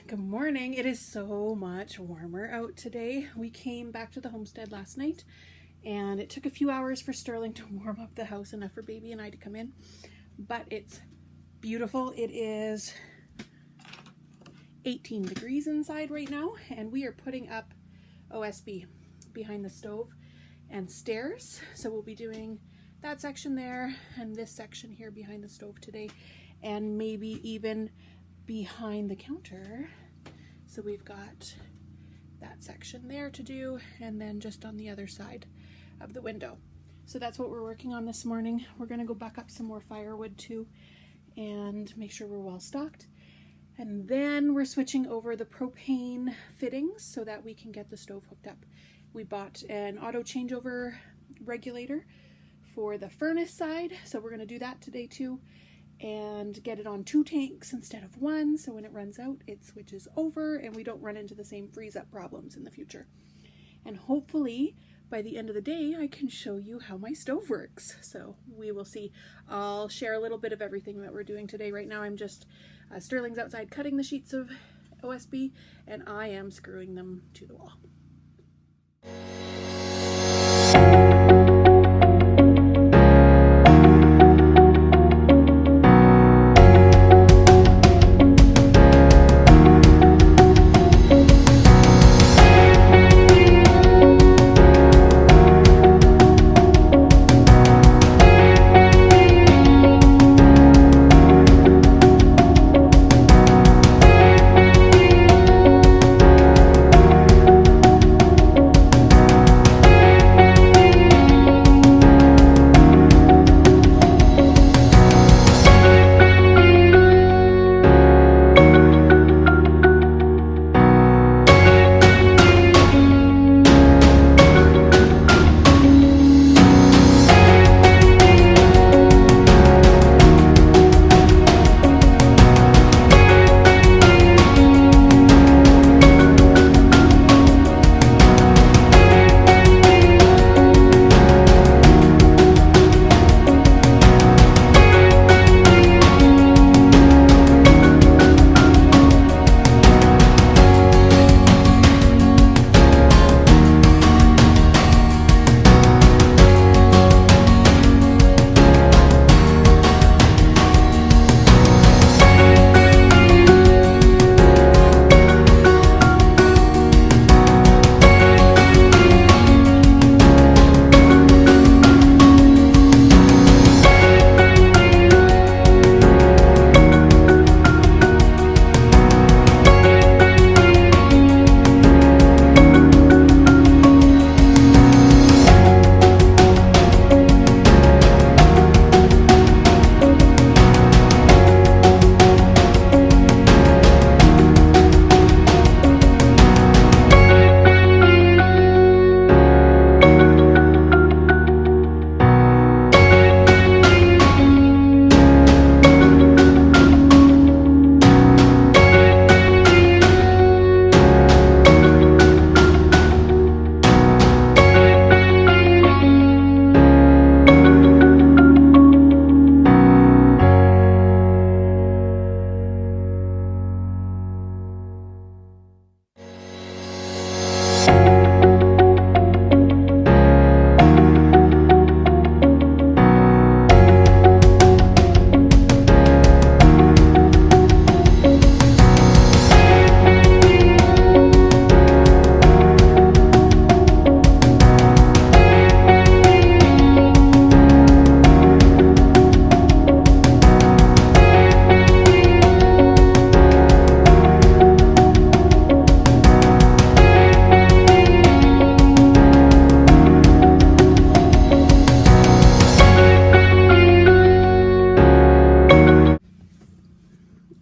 Good morning. It is so much warmer out today. We came back to the homestead last night and it took a few hours for Sterling to warm up the house enough for baby and I to come in, but it's beautiful. It is 18 degrees inside right now and we are putting up OSB behind the stove and stairs. So we'll be doing that section there and this section here behind the stove today, and maybe even behind the counter. So we've got that section there to do, and then just on the other side of the window. So that's what we're working on this morning. We're going to go buck up some more firewood too and make sure we're well stocked. And then we're switching over the propane fittings so that we can get the stove hooked up. We bought an auto changeover regulator for the furnace side, so we're going to do that today too, and get it on 2 tanks instead of 1, so when it runs out it switches over and we don't run into the same freeze up problems in the future. And hopefully by the end of the day I can show you how my stove works, so we will see. I'll share a little bit of everything that we're doing today. Right now I'm just Sterling's outside cutting the sheets of OSB and I am screwing them to the wall.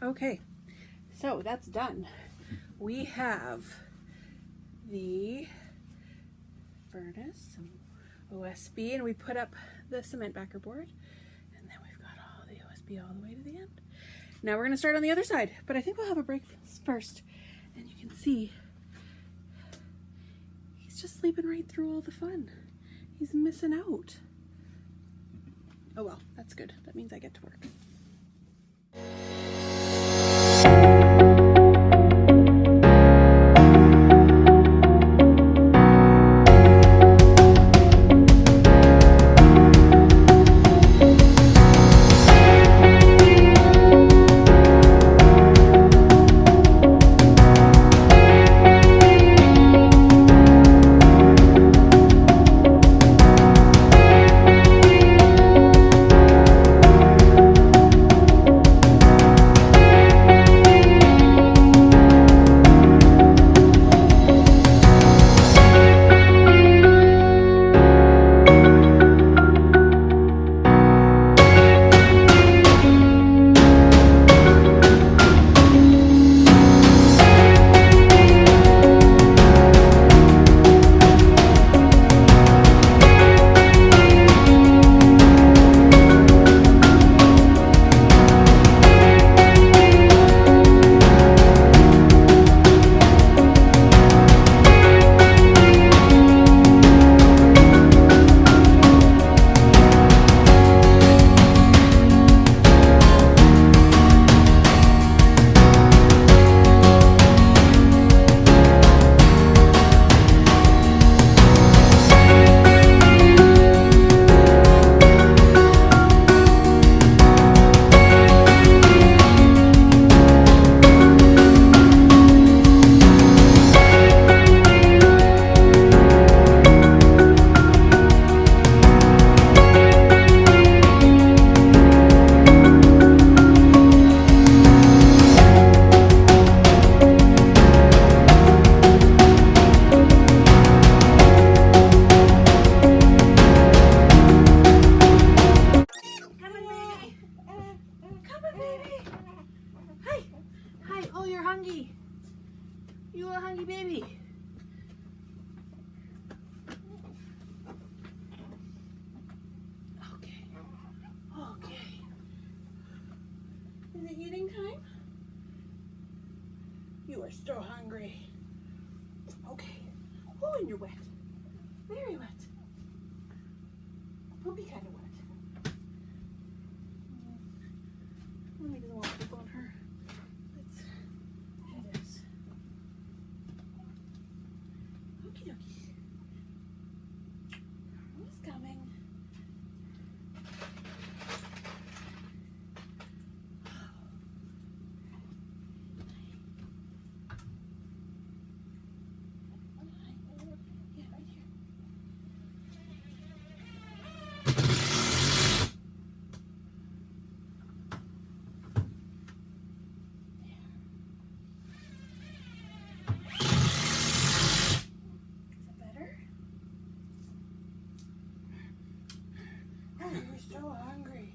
Okay, so that's done. We have the furnace, some OSB, and we put up the cement backer board, and then we've got all the OSB all the way to the end. Now we're going to start on the other side, but I think we'll have a break first, and you can see he's just sleeping right through all the fun. He's missing out. Oh well, that's good. That means I get to work. time. You are so hungry. Okay. Oh, and you're wet. Very wet. Poopy kind of wet. Mommy doesn't want poop on her. It is. Okie dokie. Who's coming? You're so hungry.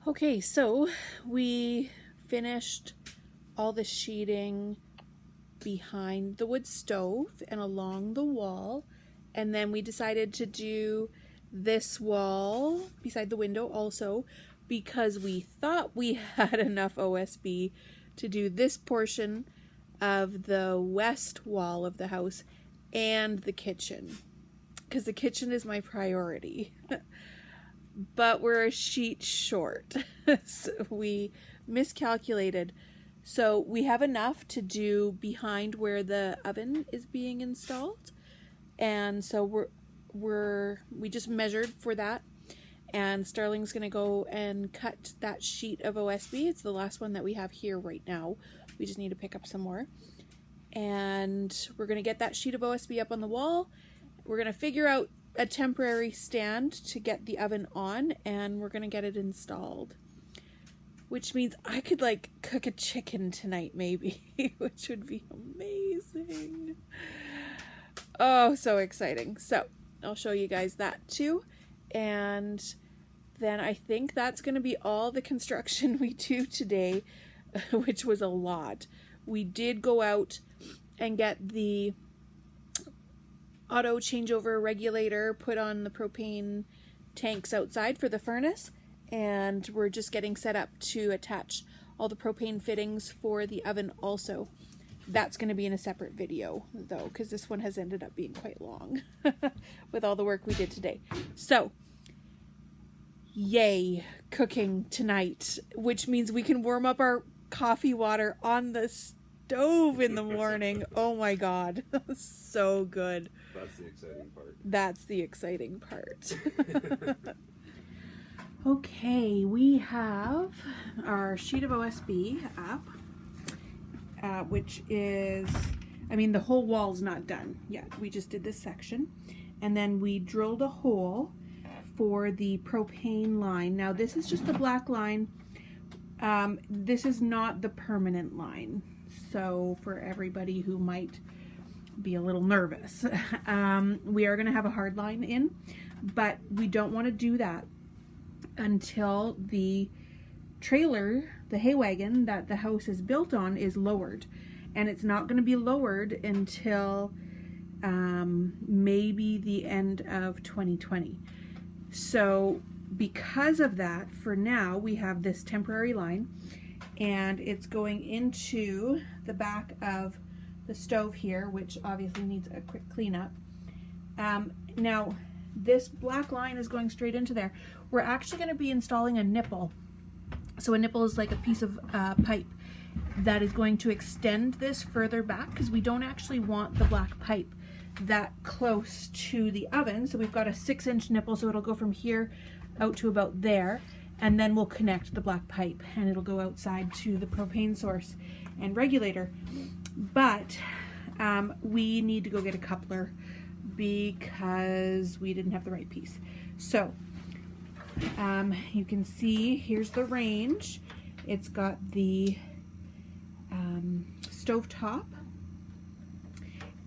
Okay, so we finished all the sheeting behind the wood stove and along the wall, and then we decided to do this wall beside the window also because we thought we had enough OSB to do this portion of the west wall of the house and the kitchen, because the kitchen is my priority. But we're a sheet short. So we miscalculated. So we have enough to do behind where the oven is being installed. And so we just measured for that. And Starling's going to go and cut that sheet of OSB. It's the last one that we have here right now. We just need to pick up some more. And we're going to get that sheet of OSB up on the wall. We're going to figure out a temporary stand to get the oven on, and we're going to get it installed. Which means I could like cook a chicken tonight maybe, which would be amazing. Oh, so exciting. So I'll show you guys that too. And then I think that's going to be all the construction we do today, which was a lot. We did go out and get the auto changeover regulator put on the propane tanks outside for the furnace, and we're just getting set up to attach all the propane fittings for the oven also. That's going to be in a separate video though, because this one has ended up being quite long with all the work we did today. So yay, cooking tonight, which means we can warm up our coffee water on the stove in the morning. Oh my god, so good. That's the exciting part. That's the exciting part. Okay, we have our sheet of OSB up, which is, I mean, the whole wall's not done yet. We just did this section. And then we drilled a hole for the propane line. Now, this is just the black line. This is not the permanent line. So for everybody who might be a little nervous, we are going to have a hard line in, but we don't want to do that until the trailer, the Haywagon that the house is built on, is lowered. And it's not going to be lowered until maybe the end of 2020. So because of that, for now we have this temporary line, and it's going into the back of the stove here, which obviously needs a quick cleanup. Now this black line is going straight into there. We're actually going to be installing a nipple. So a nipple is like a piece of pipe that is going to extend this further back, because we don't actually want the black pipe that close to the oven. So we've got a 6-inch nipple, so it'll go from here out to about there, and then we'll connect the black pipe and it'll go outside to the propane source and regulator. But we need to go get a coupler because we didn't have the right piece. So you can see here's the range. It's got the stove top,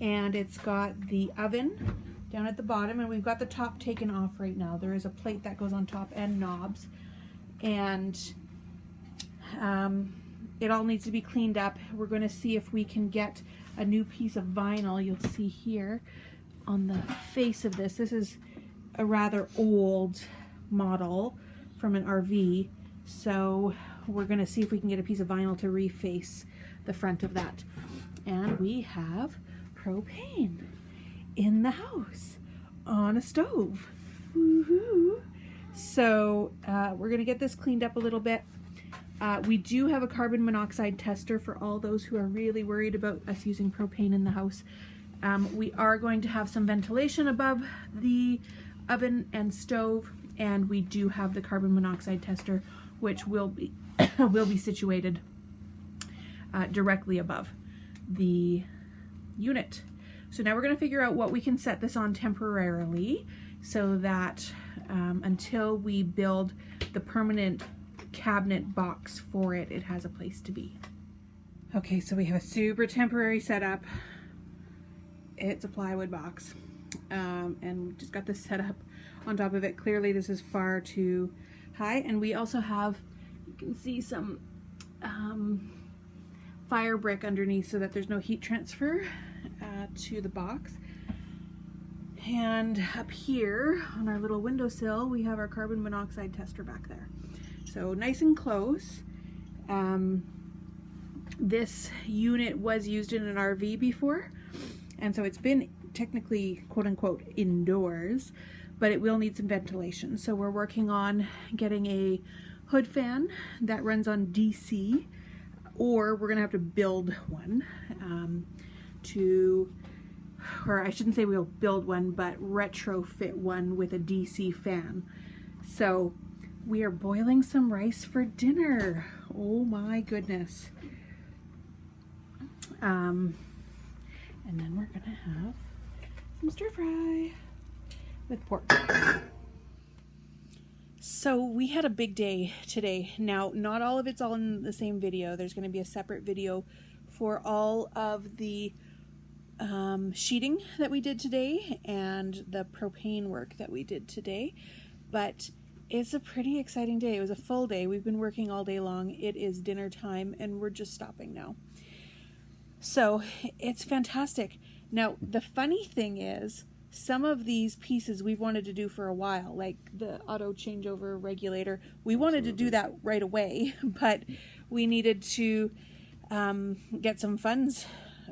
and it's got the oven down at the bottom, and we've got the top taken off right now. There is a plate that goes on top and knobs, and it all needs to be cleaned up. We're going to see if we can get a new piece of vinyl. You'll see here on the face of this. This is a rather old model from an RV, so we're going to see if we can get a piece of vinyl to reface the front of that. And we have propane in the house on a stove. Woohoo! So we're going to get this cleaned up a little bit. We do have a carbon monoxide tester for all those who are really worried about us using propane in the house. We are going to have some ventilation above the oven and stove, and we do have the carbon monoxide tester, which will be will be situated directly above the unit. So now we're going to figure out what we can set this on temporarily, so that until we build the permanent cabinet box for it, it has a place to be. Okay, so we have a super temporary setup. It's a plywood box, and we just got this set up on top of it. Clearly this is far too high, and we also have can see some fire brick underneath so that there's no heat transfer to the box. And up here on our little windowsill, we have our carbon monoxide tester back there. So nice and close. This unit was used in an RV before, and so it's been technically quote unquote indoors, but it will need some ventilation. So we're working on getting a hood fan that runs on DC, or we're gonna have to build one or I shouldn't say we'll build one, but retrofit one with a DC fan. So we are boiling some rice for dinner. Oh my goodness. And then we're gonna have some stir fry with pork. So we had a big day today. Now, not all of it's all in the same video. There's gonna be a separate video for all of the sheeting that we did today and the propane work that we did today. But it's a pretty exciting day. It was a full day. We've been working all day long. It is dinner time and we're just stopping now. So it's fantastic. Now, the funny thing is, some of these pieces we've wanted to do for a while, like the auto changeover regulator. We wanted to do that right away, but we needed to get some funds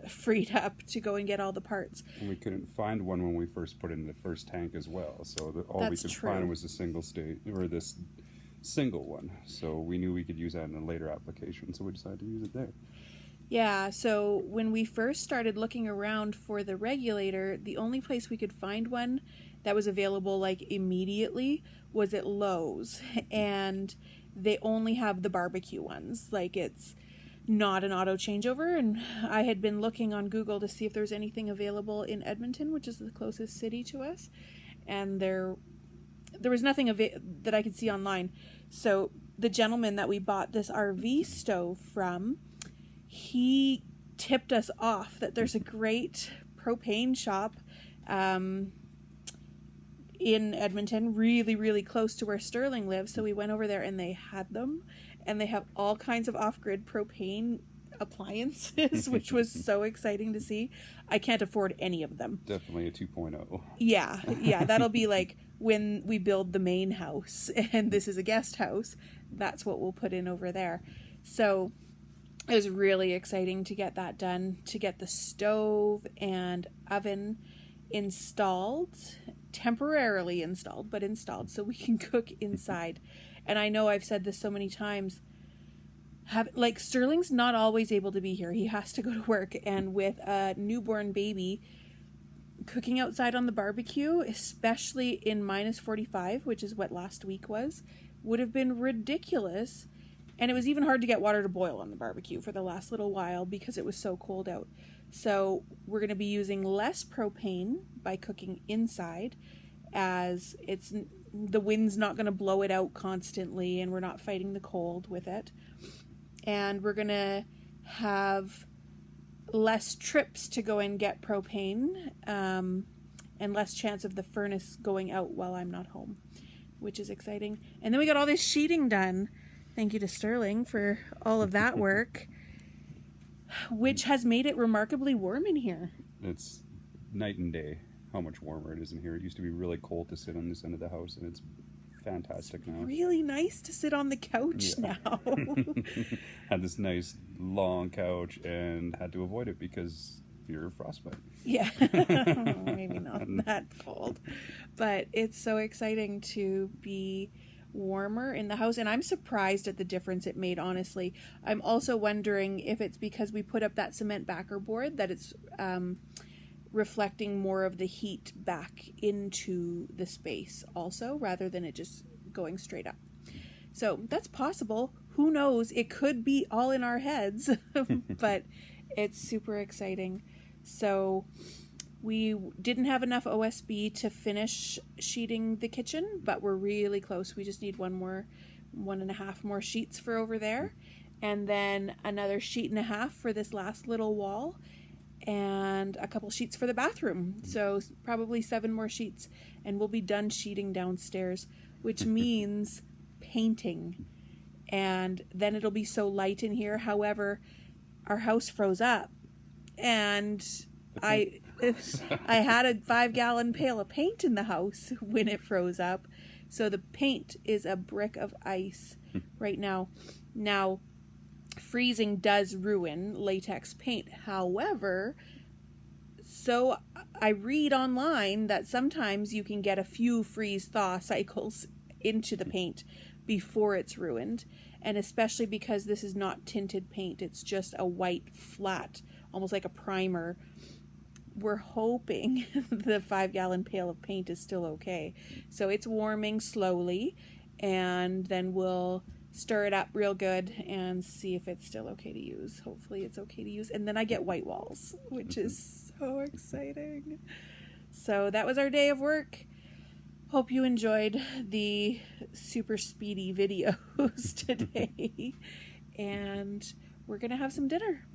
freed up to go and get all the parts. And we couldn't find one when we first put in the first tank as well. So all we could find was a single state, or this single one. So we knew we could use that in a later application, so we decided to use it there. Yeah, so when we first started looking around for the regulator, the only place we could find one that was available like immediately was at Lowe's, and they only have the barbecue ones. Like, it's not an auto changeover, and I had been looking on Google to see if there's anything available in Edmonton, which is the closest city to us, and there was nothing that I could see online. So the gentleman that we bought this RV stove from, he tipped us off that there's a great propane shop in Edmonton, really, really close to where Sterling lives. So we went over there and they had them, and they have all kinds of off-grid propane appliances, which was so exciting to see. I can't afford any of them. Definitely a 2.0. Yeah, that'll be like when we build the main house and this is a guest house, that's what we'll put in over there. So it was really exciting to get that done, to get the stove and oven installed, temporarily installed, but installed so we can cook inside. And I know I've said this so many times, Sterling's not always able to be here. He has to go to work, and with a newborn baby, cooking outside on the barbecue, especially in -45, which is what last week was, would have been ridiculous. And it was even hard to get water to boil on the barbecue for the last little while because it was so cold out. So we're going to be using less propane by cooking inside, as the wind's not going to blow it out constantly and we're not fighting the cold with it. And we're going to have less trips to go and get propane, and less chance of the furnace going out while I'm not home, which is exciting. And then we got all this sheeting done. Thank you to Sterling for all of that work, which has made it remarkably warm in here. It's night and day how much warmer it is in here. It used to be really cold to sit on this end of the house, and it's fantastic now. Really nice to sit on the couch now. Had this nice long couch and had to avoid it because fear of frostbite. Yeah, maybe not that cold, but it's so exciting to be warmer in the house, and I'm surprised at the difference it made, honestly. I'm also wondering if it's because we put up that cement backer board that it's reflecting more of the heat back into the space also, rather than it just going straight up. So that's possible. Who knows? It could be all in our heads, but it's super exciting. So we didn't have enough OSB to finish sheeting the kitchen, but we're really close. We just need 1.5 more sheets for over there, and then another 1.5 sheets for this last little wall, and a couple sheets for the bathroom. So probably 7 more sheets, and we'll be done sheeting downstairs, which means painting. and then it'll be so light in here. However, our house froze up, and I had a 5-gallon pail of paint in the house when it froze up. So the paint is a brick of ice right now. Now, freezing does ruin latex paint. However, so I read online that sometimes you can get a few freeze-thaw cycles into the paint before it's ruined. And especially because this is not tinted paint. It's just a white, flat, almost like a primer. We're hoping the 5-gallon pail of paint is still okay. So it's warming slowly, and then we'll stir it up real good and see if it's still okay to use. Hopefully it's okay to use. And then I get white walls, which is so exciting. So that was our day of work. Hope you enjoyed the super speedy videos today. And we're going to have some dinner.